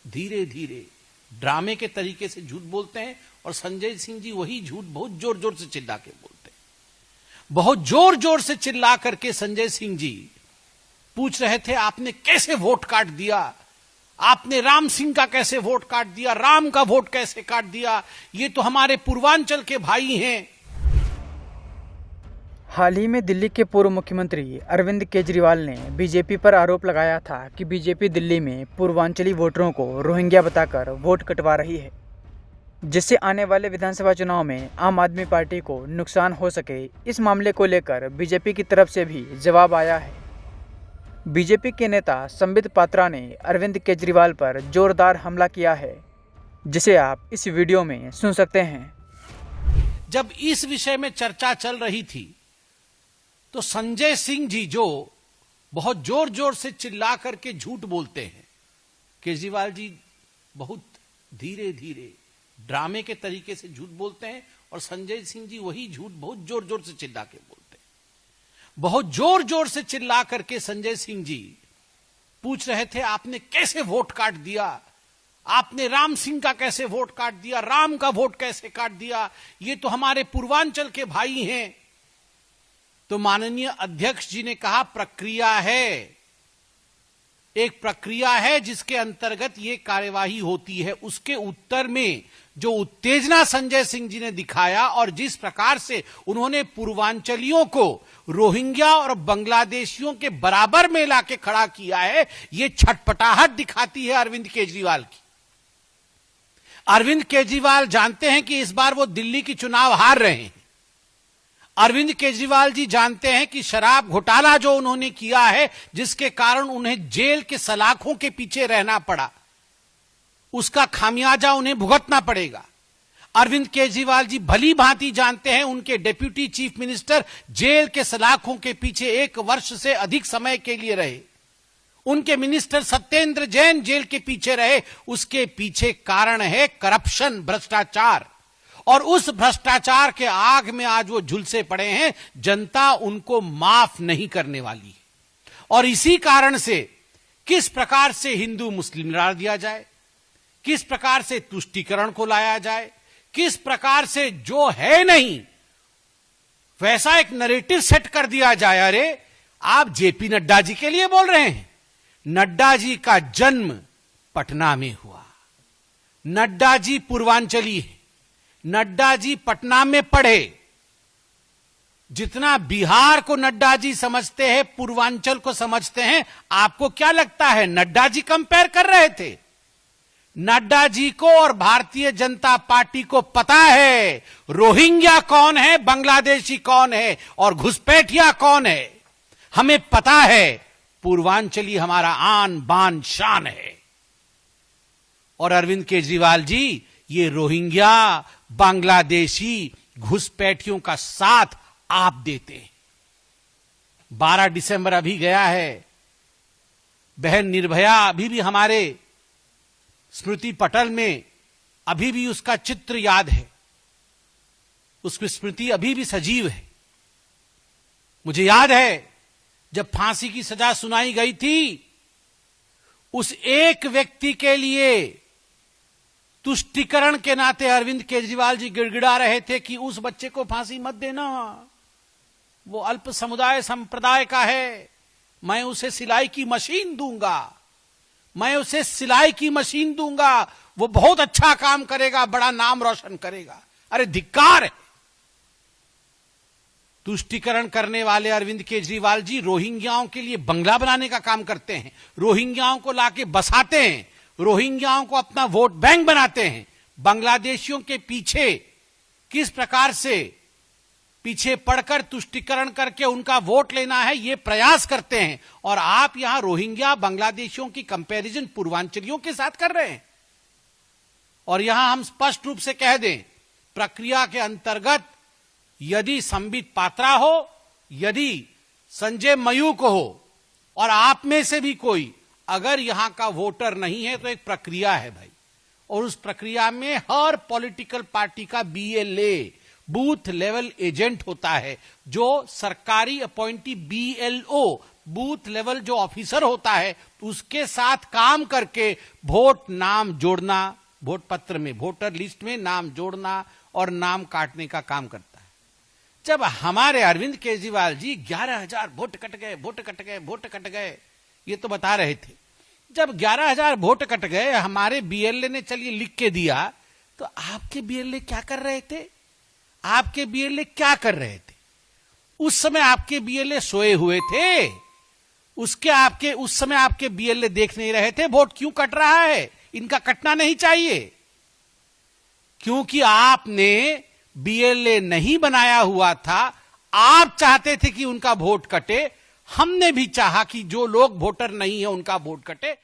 धीरे धीरे ड्रामे के तरीके से झूठ बोलते हैं और संजय सिंह जी वही झूठ बहुत जोर जोर से चिल्ला के बोलते हैं। बहुत जोर जोर से चिल्ला करके संजय सिंह जी पूछ रहे थे आपने कैसे वोट काट दिया, आपने राम सिंह का कैसे वोट काट दिया, राम का वोट कैसे काट दिया, ये तो हमारे पूर्वांचल के भाई हैं। हाल ही में दिल्ली के पूर्व मुख्यमंत्री अरविंद केजरीवाल ने बीजेपी पर आरोप लगाया था कि बीजेपी दिल्ली में पूर्वांचली वोटरों को रोहिंग्या बताकर वोट कटवा रही है, जिससे आने वाले विधानसभा चुनाव में आम आदमी पार्टी को नुकसान हो सके। इस मामले को लेकर बीजेपी की तरफ से भी जवाब आया है। बीजेपी के नेता संबित पात्रा ने अरविंद केजरीवाल पर जोरदार हमला किया है, जिसे आप इस वीडियो में सुन सकते हैं। जब इस विषय में चर्चा चल रही थी तो संजय सिंह जी जो बहुत जोर जोर से चिल्ला करके झूठ बोलते हैं, केजरीवाल जी बहुत धीरे धीरे ड्रामे के तरीके से झूठ बोलते हैं और संजय सिंह जी वही झूठ बहुत जोर जोर से चिल्ला के बोलते हैं। बहुत जोर जोर से चिल्ला करके संजय सिंह जी पूछ रहे थे आपने कैसे वोट काट दिया, आपने राम सिंह का कैसे वोट काट दिया, राम का वोट कैसे काट दिया, ये तो हमारे पूर्वांचल के भाई हैं। तो माननीय अध्यक्ष जी ने कहा प्रक्रिया है, एक प्रक्रिया है जिसके अंतर्गत ये कार्यवाही होती है। उसके उत्तर में जो उत्तेजना संजय सिंह जी ने दिखाया और जिस प्रकार से उन्होंने पूर्वांचलियों को रोहिंग्या और बांग्लादेशियों के बराबर में लाके खड़ा किया है, ये छटपटाहट दिखाती है अरविंद केजरीवाल की। अरविंद केजरीवाल जानते हैं कि इस बार वो दिल्ली की चुनाव हार रहे हैं। अरविंद केजरीवाल जी जानते हैं कि शराब घोटाला जो उन्होंने किया है, जिसके कारण उन्हें जेल के सलाखों के पीछे रहना पड़ा, उसका खामियाजा उन्हें भुगतना पड़ेगा। अरविंद केजरीवाल जी भली भांति जानते हैं उनके डिप्यूटी चीफ मिनिस्टर जेल के सलाखों के पीछे 1 वर्ष से अधिक समय के लिए रहे, उनके मिनिस्टर सत्येंद्र जैन जेल के पीछे रहे। उसके पीछे कारण है करप्शन, भ्रष्टाचार, और उस भ्रष्टाचार के आग में आज वो झुलसे पड़े हैं। जनता उनको माफ नहीं करने वाली है और इसी कारण से किस प्रकार से हिंदू मुस्लिम लड़ा दिया जाए, किस प्रकार से तुष्टीकरण को लाया जाए, किस प्रकार से जो है नहीं वैसा एक नैरेटिव सेट कर दिया जाए। अरे आप जेपी नड्डा जी के लिए बोल रहे हैं, नड्डा जी का जन्म पटना में हुआ, नड्डा जी पूर्वांचली है, नड्डा जी पटना में पढ़े। जितना बिहार को नड्डा जी समझते हैं, पूर्वांचल को समझते हैं, आपको क्या लगता है नड्डा जी कंपेयर कर रहे थे? नड्डा जी को और भारतीय जनता पार्टी को पता है रोहिंग्या कौन है, बांग्लादेशी कौन है और घुसपैठिया कौन है। हमें पता है पूर्वांचली हमारा आन बान शान है। और अरविंद केजरीवाल जी ये रोहिंग्या, बांग्लादेशी, घुसपैठियों का साथ आप देते हैं। 12 दिसंबर अभी गया है, बहन निर्भया अभी भी हमारे स्मृति पटल में अभी भी उसका चित्र याद है, उसकी स्मृति अभी भी सजीव है। मुझे याद है जब फांसी की सजा सुनाई गई थी, उस एक व्यक्ति के लिए तुष्टीकरण के नाते अरविंद केजरीवाल जी गिड़गिड़ा रहे थे कि उस बच्चे को फांसी मत देना, वो अल्प समुदाय संप्रदाय का है, मैं उसे सिलाई की मशीन दूंगा, मैं उसे सिलाई की मशीन दूंगा, वो बहुत अच्छा काम करेगा, बड़ा नाम रोशन करेगा। अरे धिक्कार है। तुष्टीकरण करने वाले अरविंद केजरीवाल जी रोहिंग्याओं के लिए बंगला बनाने का काम करते हैं, रोहिंग्याओं को लाके बसाते हैं, रोहिंग्याओं को अपना वोट बैंक बनाते हैं। बांग्लादेशियों के पीछे किस प्रकार से पीछे पड़कर तुष्टीकरण करके उनका वोट लेना है, ये प्रयास करते हैं। और आप यहां रोहिंग्या बांग्लादेशियों की कंपैरिजन पूर्वांचलियों के साथ कर रहे हैं। और यहां हम स्पष्ट रूप से कह दें, प्रक्रिया के अंतर्गत यदि संबित पात्रा हो, यदि संजय मयूख हो और आप में से भी कोई अगर यहां का वोटर नहीं है, तो एक प्रक्रिया है भाई, और उस प्रक्रिया में हर पॉलिटिकल पार्टी का BLA, बूथ लेवल एजेंट होता है, जो सरकारी अपॉइंटी BLO, बूथ लेवल जो ऑफिसर होता है उसके साथ काम करके वोट नाम जोड़ना, वोट पत्र में, वोटर लिस्ट में नाम जोड़ना और नाम काटने का काम करता है। जब हमारे अरविंद केजरीवाल जी 11,000 वोट कट गए, वोट कट गए, वोट कट गए, ये तो बता रहे थे। जब 11,000 वोट कट गए, हमारे बीएलए ने चलिए लिख के दिया, तो आपके बीएलए क्या कर रहे थे? आपके बीएलए क्या कर रहे थे? उस समय आपके बीएलए सोए हुए थे। उस समय आपके बीएलए देख नहीं रहे थे वोट क्यों कट रहा है। इनका कटना नहीं चाहिए, क्योंकि आपने बीएलए नहीं बनाया हुआ था। आप चाहते थे कि उनका वोट कटे, हमने भी चाहा कि जो लोग वोटर नहीं है उनका वोट कटे।